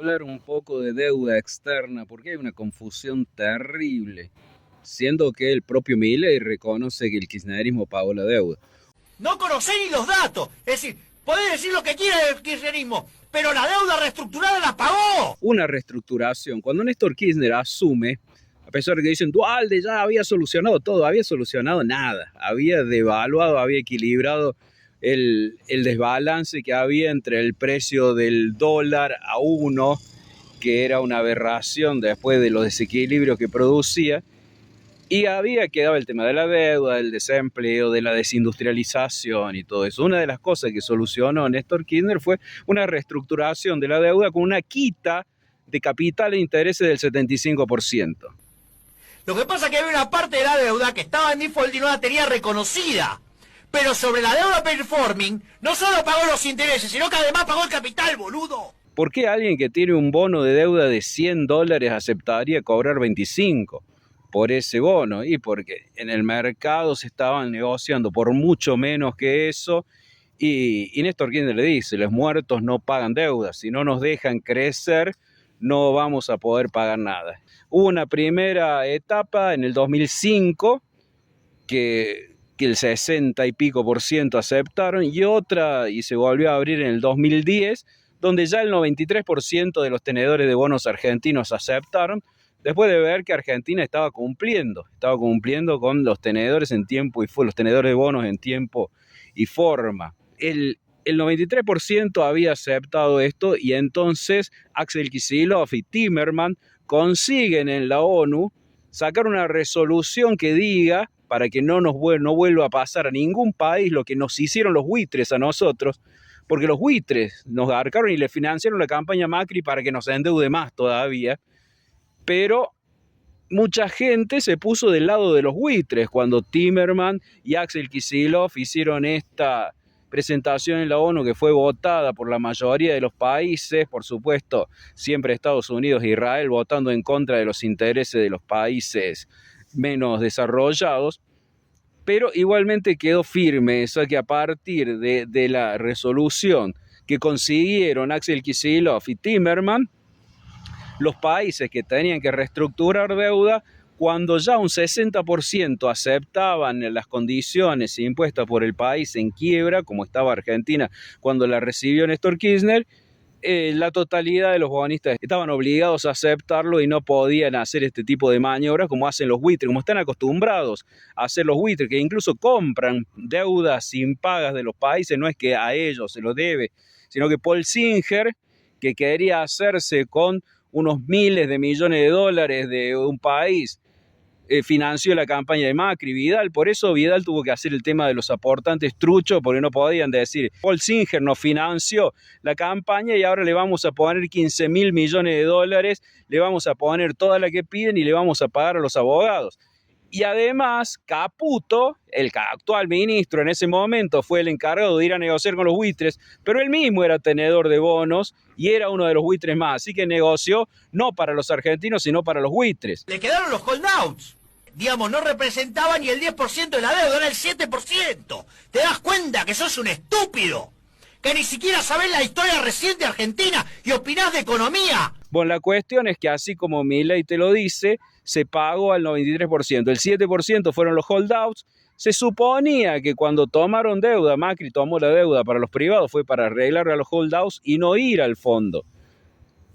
hablar un poco de deuda externa, porque hay una confusión terrible, siendo que el propio Milei reconoce que el kirchnerismo pagó la deuda. No conocés ni los datos. Es decir, podés decir lo que quieras del kirchnerismo, pero la deuda reestructurada la pagó. Una reestructuración. Cuando Néstor Kirchner asume, a pesar de que dicen Duhalde ya había solucionado todo, había solucionado nada. Había devaluado, había equilibrado el desbalance que había entre el precio del dólar a uno, que era una aberración después de los desequilibrios que producía, y había quedado el tema de la deuda, del desempleo, de la desindustrialización y todo eso. Una de las cosas que solucionó Néstor Kirchner fue una reestructuración de la deuda con una quita de capital e intereses del 75%. Lo que pasa es que había una parte de la deuda que estaba en default y no la tenía reconocida. Pero sobre la deuda performing, no solo pagó los intereses, sino que además pagó el capital, boludo. ¿Por qué alguien que tiene un bono de deuda de $100 aceptaría cobrar 25 por ese bono? Y porque en el mercado se estaban negociando por mucho menos que eso. Y Néstor Kirchner le dice, los muertos no pagan deudas, si no nos dejan crecer, no vamos a poder pagar nada. Hubo una primera etapa en el 2005 que el 60 y pico por ciento aceptaron, y otra, y se volvió a abrir en el 2010, donde ya el 93% de los tenedores de bonos argentinos aceptaron, después de ver que Argentina estaba cumpliendo con los tenedores en tiempo y los tenedores de bonos en tiempo y forma. El 93% había aceptado esto, y entonces Axel Kicillof y Timerman consiguen en la ONU sacar una resolución que diga, para que no vuelva a pasar a ningún país lo que nos hicieron los buitres a nosotros, porque los buitres nos garcaron y le financiaron la campaña Macri para que nos endeude más todavía, pero mucha gente se puso del lado de los buitres cuando Timerman y Axel Kicillof hicieron esta presentación en la ONU que fue votada por la mayoría de los países, por supuesto, siempre Estados Unidos e Israel votando en contra de los intereses de los países menos desarrollados, pero igualmente quedó firme eso, que a partir de la resolución que consiguieron Axel Kicillof y Timerman, los países que tenían que reestructurar deuda, cuando ya un 60% aceptaban las condiciones impuestas por el país en quiebra, como estaba Argentina cuando la recibió Néstor Kirchner, la totalidad de los bonistas estaban obligados a aceptarlo y no podían hacer este tipo de maniobras como hacen los buitres, como están acostumbrados a hacer los buitres, que incluso compran deudas impagas de los países. No es que a ellos se lo debe, sino que Paul Singer, que quería hacerse con unos miles de millones de dólares de un país, financió la campaña de Macri, Vidal. Por eso Vidal tuvo que hacer el tema de los aportantes truchos, porque no podían decir, Paul Singer nos financió la campaña y ahora le vamos a poner 15.000 millones de dólares, le vamos a poner toda la que piden y le vamos a pagar a los abogados. Y además, Caputo, el actual ministro en ese momento, fue el encargado de ir a negociar con los buitres, pero él mismo era tenedor de bonos y era uno de los buitres más, así que negoció no para los argentinos, sino para los buitres. Le quedaron los holdouts. Digamos, no representaba ni el 10% de la deuda, era el 7%. ¿Te das cuenta que sos un estúpido? Que ni siquiera sabés la historia reciente de Argentina y opinás de economía. Bueno, la cuestión es que así como Milei te lo dice, se pagó al 93%. El 7% fueron los holdouts. Se suponía que cuando tomaron deuda, Macri tomó la deuda para los privados, fue para arreglarle a los holdouts y no ir al fondo.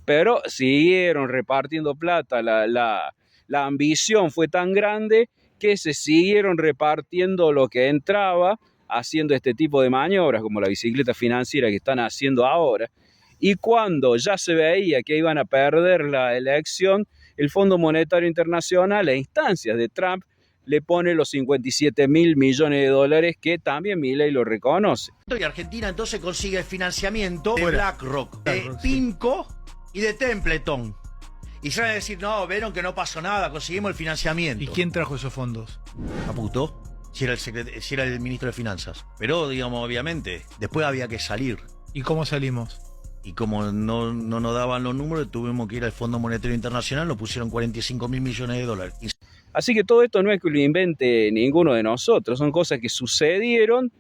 Pero siguieron repartiendo plata. La ambición fue tan grande que se siguieron repartiendo lo que entraba, haciendo este tipo de maniobras, como la bicicleta financiera que están haciendo ahora. Y cuando ya se veía que iban a perder la elección, el Fondo Monetario Internacional, a instancias de Trump, le pone los 57.000 millones de dólares, que también Milei lo reconoce. Y Argentina entonces consigue el financiamiento de BlackRock, de PIMCO y de Templeton. Y se van a decir, no, vieron que no pasó nada, conseguimos el financiamiento. ¿Y quién trajo esos fondos? Caputo, si era el ministro de Finanzas. Pero, digamos, obviamente, después había que salir. ¿Y cómo salimos? Y como no nos daban los números, tuvimos que ir al Fondo Monetario Internacional, nos pusieron 45.000 millones de dólares. Así que todo esto no es que lo invente ninguno de nosotros, son cosas que sucedieron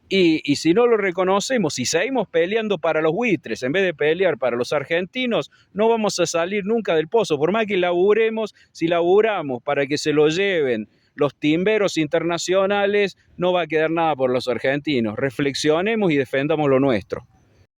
Y si no lo reconocemos, si seguimos peleando para los buitres en vez de pelear para los argentinos, no vamos a salir nunca del pozo. Por más que laburemos, si laburamos para que se lo lleven los timberos internacionales, no va a quedar nada por los argentinos. Reflexionemos y defendamos lo nuestro.